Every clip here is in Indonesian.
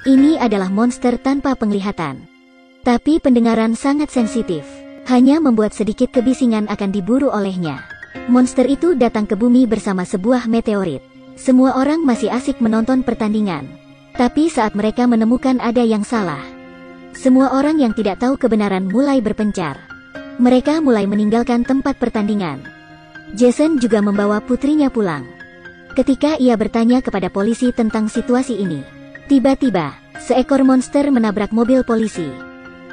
Ini adalah monster tanpa penglihatan. Tapi pendengaran sangat sensitif. Hanya membuat sedikit kebisingan akan diburu olehnya. Monster itu datang ke bumi bersama sebuah meteorit. Semua orang masih asik menonton pertandingan. Tapi saat mereka menemukan ada yang salah, semua orang yang tidak tahu kebenaran mulai berpencar. Mereka mulai meninggalkan tempat pertandingan. Jason juga membawa putrinya pulang. Ketika ia bertanya kepada polisi tentang situasi ini, tiba-tiba, seekor monster menabrak mobil polisi.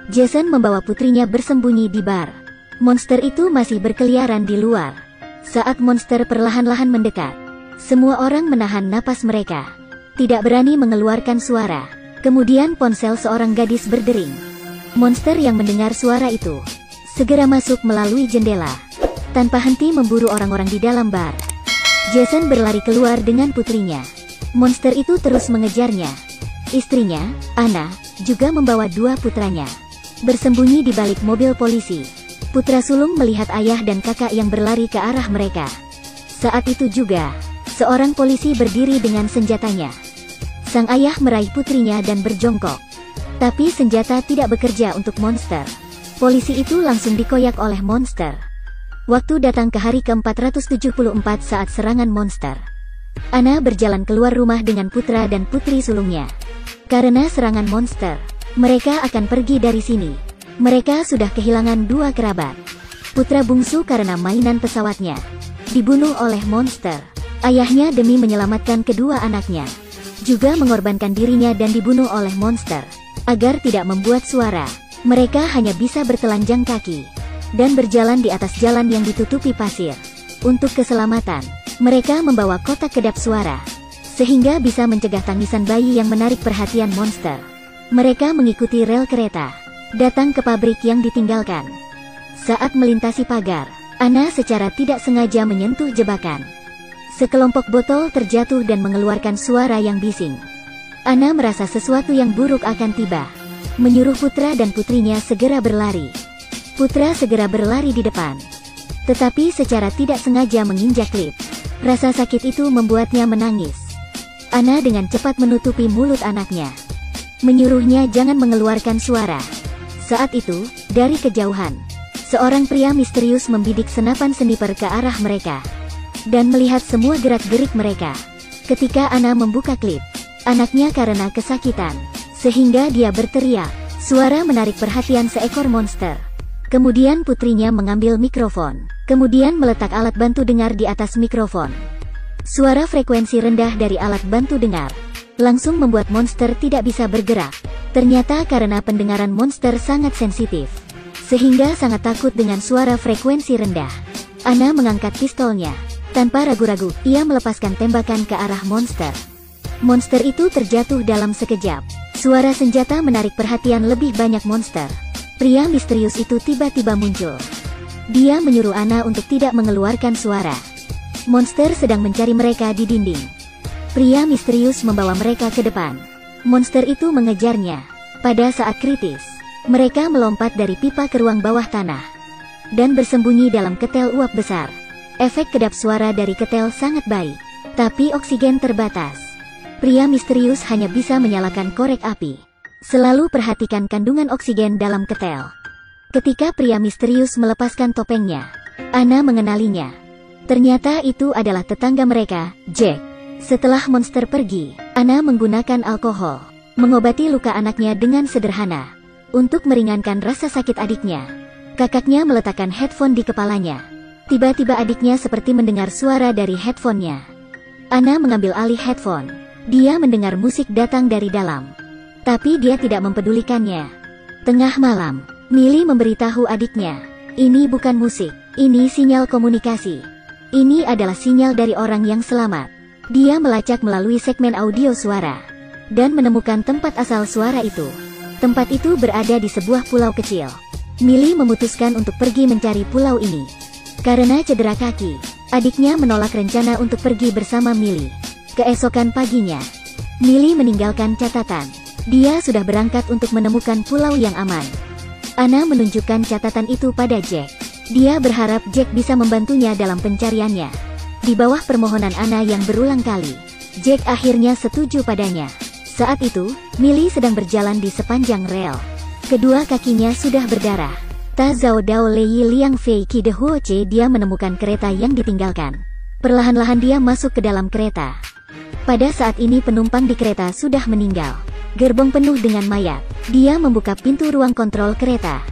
Jason membawa putrinya bersembunyi di bar. Monster itu masih berkeliaran di luar. Saat monster perlahan-lahan mendekat, semua orang menahan napas mereka. Tidak berani mengeluarkan suara. Kemudian ponsel seorang gadis berdering. Monster yang mendengar suara itu segera masuk melalui jendela, tanpa henti memburu orang-orang di dalam bar. Jason berlari keluar dengan putrinya. Monster itu terus mengejarnya. Istrinya, Anna, juga membawa dua putranya. Bersembunyi di balik mobil polisi. Putra sulung melihat ayah dan kakak yang berlari ke arah mereka. Saat itu juga, seorang polisi berdiri dengan senjatanya. Sang ayah meraih putrinya dan berjongkok. Tapi senjata tidak bekerja untuk monster. Polisi itu langsung dikoyak oleh monster. Waktu datang ke hari ke-474 saat serangan monster. Anna berjalan keluar rumah dengan putra dan putri sulungnya. Karena serangan monster, mereka akan pergi dari sini. Mereka sudah kehilangan dua kerabat. Putra bungsu karena mainan pesawatnya dibunuh oleh monster. Ayahnya demi menyelamatkan kedua anaknya juga mengorbankan dirinya dan dibunuh oleh monster. Agar tidak membuat suara, mereka hanya bisa bertelanjang kaki dan berjalan di atas jalan yang ditutupi pasir. Untuk keselamatan, mereka membawa kotak kedap suara, sehingga bisa mencegah tangisan bayi yang menarik perhatian monster. Mereka mengikuti rel kereta, datang ke pabrik yang ditinggalkan. Saat melintasi pagar, Anna secara tidak sengaja menyentuh jebakan. Sekelompok botol terjatuh dan mengeluarkan suara yang bising. Anna merasa sesuatu yang buruk akan tiba. Menyuruh putra dan putrinya segera berlari. Putra segera berlari di depan, tetapi secara tidak sengaja menginjak klip. Rasa sakit itu membuatnya menangis. Anna dengan cepat menutupi mulut anaknya, menyuruhnya jangan mengeluarkan suara. Saat itu, dari kejauhan, seorang pria misterius membidik senapan sniper ke arah mereka dan melihat semua gerak-gerik mereka. Ketika Anna membuka klip anaknya karena kesakitan, sehingga dia berteriak. Suara menarik perhatian seekor monster. Kemudian putrinya mengambil mikrofon, kemudian meletak alat bantu dengar di atas mikrofon. Suara frekuensi rendah dari alat bantu dengar langsung membuat monster tidak bisa bergerak. Ternyata karena pendengaran monster sangat sensitif, sehingga sangat takut dengan suara frekuensi rendah. Anna mengangkat pistolnya. Tanpa ragu-ragu, ia melepaskan tembakan ke arah monster. Monster itu terjatuh dalam sekejap. Suara senjata menarik perhatian lebih banyak monster. Pria misterius itu tiba-tiba muncul. Dia menyuruh Anna untuk tidak mengeluarkan suara. Monster sedang mencari mereka di dinding. Pria misterius membawa mereka ke depan. Monster itu mengejarnya. Pada saat kritis, mereka melompat dari pipa ke ruang bawah tanah dan bersembunyi dalam ketel uap besar. Efek kedap suara dari ketel sangat baik, tapi oksigen terbatas. Pria misterius hanya bisa menyalakan korek api. Selalu perhatikan kandungan oksigen dalam ketel. Ketika pria misterius melepaskan topengnya, Anna mengenalinya. Ternyata itu adalah tetangga mereka, Jack. Setelah monster pergi, Anna menggunakan alkohol, mengobati luka anaknya dengan sederhana. Untuk meringankan rasa sakit adiknya, kakaknya meletakkan headphone di kepalanya. Tiba-tiba adiknya seperti mendengar suara dari headphone-nya. Anna mengambil alih headphone. Dia mendengar musik datang dari dalam, tapi dia tidak mempedulikannya. Tengah malam, Millie memberitahu adiknya, ini bukan musik, ini sinyal komunikasi. Ini adalah sinyal dari orang yang selamat. Dia melacak melalui segmen audio suara dan menemukan tempat asal suara itu. Tempat itu berada di sebuah pulau kecil. Millie memutuskan untuk pergi mencari pulau ini. Karena cedera kaki, adiknya menolak rencana untuk pergi bersama Millie. Keesokan paginya, Millie meninggalkan catatan. Dia sudah berangkat untuk menemukan pulau yang aman. Anna menunjukkan catatan itu pada Jack. Dia berharap Jack bisa membantunya dalam pencariannya. Di bawah permohonan Anna yang berulang kali, Jack akhirnya setuju padanya. Saat itu, Millie sedang berjalan di sepanjang rel. Kedua kakinya sudah berdarah. Ta Zhao Dao Lei Liang Fei Qi De Huo Ce. Dia menemukan kereta yang ditinggalkan. Perlahan-lahan dia masuk ke dalam kereta. Pada saat ini penumpang di kereta sudah meninggal. Gerbong penuh dengan mayat. Dia membuka pintu ruang kontrol kereta.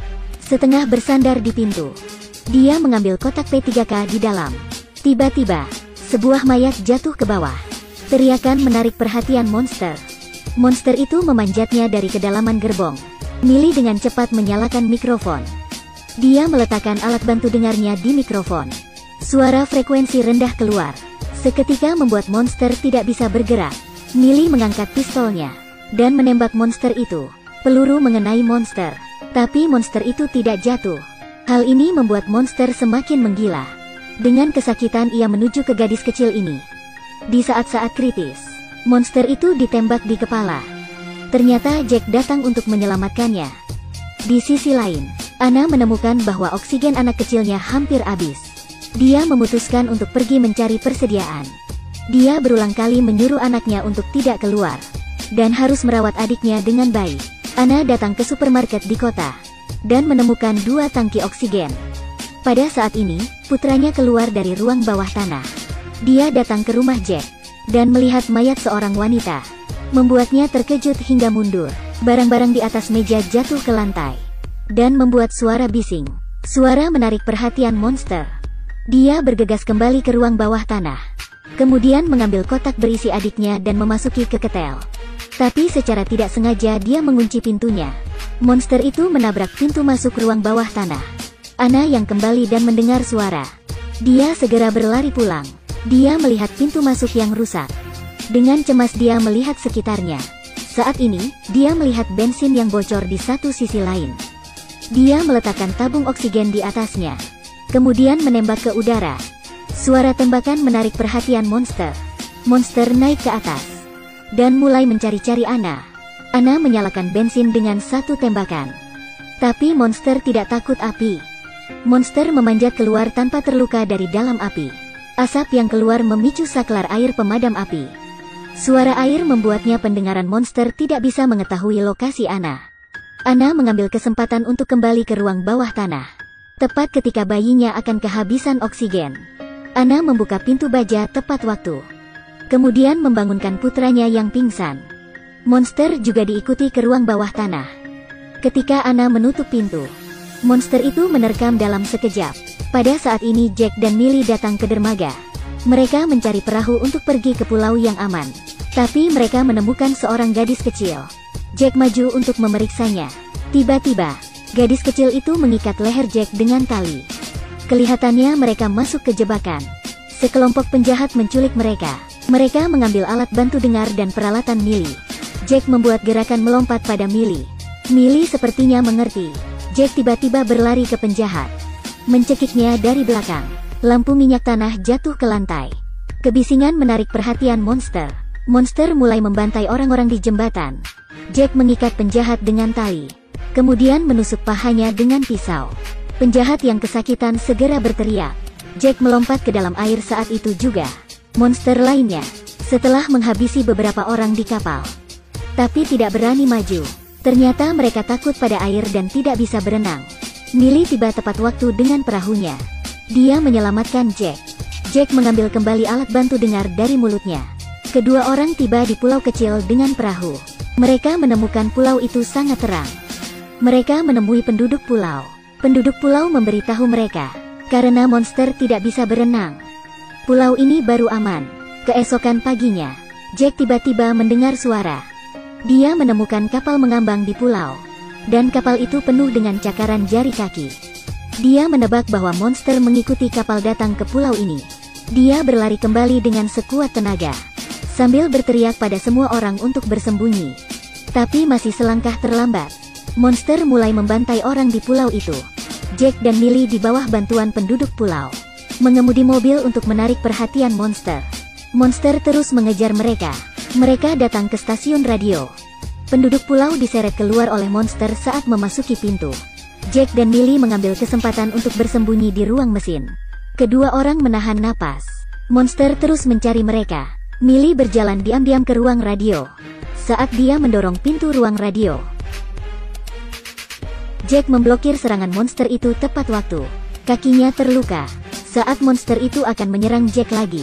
Setengah bersandar di pintu. Dia mengambil kotak P3K di dalam. Tiba-tiba, sebuah mayat jatuh ke bawah. Teriakan menarik perhatian monster. Monster itu memanjatnya dari kedalaman gerbong. Millie dengan cepat menyalakan mikrofon. Dia meletakkan alat bantu dengarnya di mikrofon. Suara frekuensi rendah keluar. Seketika membuat monster tidak bisa bergerak. Millie mengangkat pistolnya dan menembak monster itu. Peluru mengenai monster, tapi monster itu tidak jatuh. Hal ini membuat monster semakin menggila. Dengan kesakitan ia menuju ke gadis kecil ini. Di saat-saat kritis, monster itu ditembak di kepala. Ternyata Jack datang untuk menyelamatkannya. Di sisi lain, Anna menemukan bahwa oksigen anak kecilnya hampir habis. Dia memutuskan untuk pergi mencari persediaan. Dia berulang kali menyuruh anaknya untuk tidak keluar dan harus merawat adiknya dengan baik. Anna datang ke supermarket di kota dan menemukan 2 tangki oksigen. Pada saat ini, putranya keluar dari ruang bawah tanah. Dia datang ke rumah Jack dan melihat mayat seorang wanita. Membuatnya terkejut hingga mundur. Barang-barang di atas meja jatuh ke lantai dan membuat suara bising. Suara menarik perhatian monster. Dia bergegas kembali ke ruang bawah tanah. Kemudian mengambil kotak berisi adiknya dan memasuki ke ketel. Tapi secara tidak sengaja dia mengunci pintunya. Monster itu menabrak pintu masuk ruang bawah tanah. Anna yang kembali dan mendengar suara. Dia segera berlari pulang. Dia melihat pintu masuk yang rusak. Dengan cemas dia melihat sekitarnya. Saat ini, dia melihat bensin yang bocor di satu sisi lain. Dia meletakkan tabung oksigen di atasnya. Kemudian menembak ke udara. Suara tembakan menarik perhatian monster. Monster naik ke atas dan mulai mencari-cari Anna. Anna menyalakan bensin dengan 1 tembakan. Tapi monster tidak takut api. Monster memanjat keluar tanpa terluka dari dalam api. Asap yang keluar memicu saklar air pemadam api. Suara air membuatnya pendengaran monster tidak bisa mengetahui lokasi Anna. Anna mengambil kesempatan untuk kembali ke ruang bawah tanah. Tepat ketika bayinya akan kehabisan oksigen, Anna membuka pintu baja tepat waktu. Kemudian membangunkan putranya yang pingsan. Monster juga diikuti ke ruang bawah tanah. Ketika Anna menutup pintu, monster itu menerkam dalam sekejap. Pada saat ini Jack dan Millie datang ke dermaga. Mereka mencari perahu untuk pergi ke pulau yang aman. Tapi mereka menemukan seorang gadis kecil. Jack maju untuk memeriksanya. Tiba-tiba, gadis kecil itu mengikat leher Jack dengan tali. Kelihatannya mereka masuk ke jebakan. Sekelompok penjahat menculik mereka. Mereka mengambil alat bantu dengar dan peralatan Millie. Jack membuat gerakan melompat pada Millie. Millie sepertinya mengerti. Jack tiba-tiba berlari ke penjahat, mencekiknya dari belakang. Lampu minyak tanah jatuh ke lantai. Kebisingan menarik perhatian monster. Monster mulai membantai orang-orang di jembatan. Jack mengikat penjahat dengan tali. Kemudian menusuk pahanya dengan pisau. Penjahat yang kesakitan segera berteriak. Jack melompat ke dalam air saat itu juga. Monster lainnya, setelah menghabisi beberapa orang di kapal, tapi tidak berani maju. Ternyata mereka takut pada air dan tidak bisa berenang. Millie tiba tepat waktu dengan perahunya. Dia menyelamatkan Jack. Jack mengambil kembali alat bantu dengar dari mulutnya. Kedua orang tiba di pulau kecil dengan perahu. Mereka menemukan pulau itu sangat terang. Mereka menemui penduduk pulau. Penduduk pulau memberitahu mereka, karena monster tidak bisa berenang, pulau ini baru aman. Keesokan paginya, Jack tiba-tiba mendengar suara. Dia menemukan kapal mengambang di pulau, dan kapal itu penuh dengan cakaran jari kaki. Dia menebak bahwa monster mengikuti kapal datang ke pulau ini. Dia berlari kembali dengan sekuat tenaga, sambil berteriak pada semua orang untuk bersembunyi. Tapi masih selangkah terlambat. Monster mulai membantai orang di pulau itu. Jack dan Millie di bawah bantuan penduduk pulau mengemudi mobil untuk menarik perhatian monster. Monster terus mengejar mereka. Mereka datang ke stasiun radio. Penduduk pulau diseret keluar oleh monster saat memasuki pintu. Jack dan Millie mengambil kesempatan untuk bersembunyi di ruang mesin. Kedua orang menahan napas. Monster terus mencari mereka. Millie berjalan diam-diam ke ruang radio. Saat dia mendorong pintu ruang radio, Jack memblokir serangan monster itu tepat waktu. Kakinya terluka. Saat monster itu akan menyerang Jack lagi,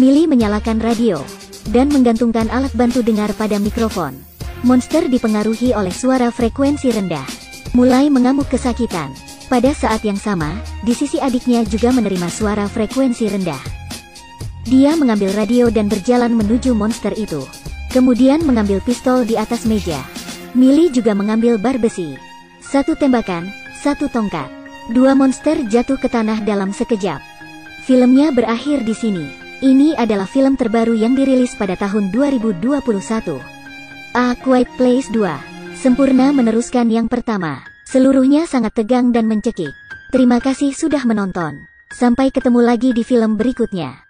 Millie menyalakan radio dan menggantungkan alat bantu dengar pada mikrofon. Monster dipengaruhi oleh suara frekuensi rendah, mulai mengamuk kesakitan. Pada saat yang sama, di sisi adiknya juga menerima suara frekuensi rendah. Dia mengambil radio dan berjalan menuju monster itu. Kemudian mengambil pistol di atas meja. Millie juga mengambil bar besi. Satu tembakan, satu tongkat. Dua monster jatuh ke tanah dalam sekejap. Filmnya berakhir di sini. Ini adalah film terbaru yang dirilis pada tahun 2021. A Quiet Place 2. Sempurna meneruskan yang pertama. Seluruhnya sangat tegang dan mencekik. Terima kasih sudah menonton. Sampai ketemu lagi di film berikutnya.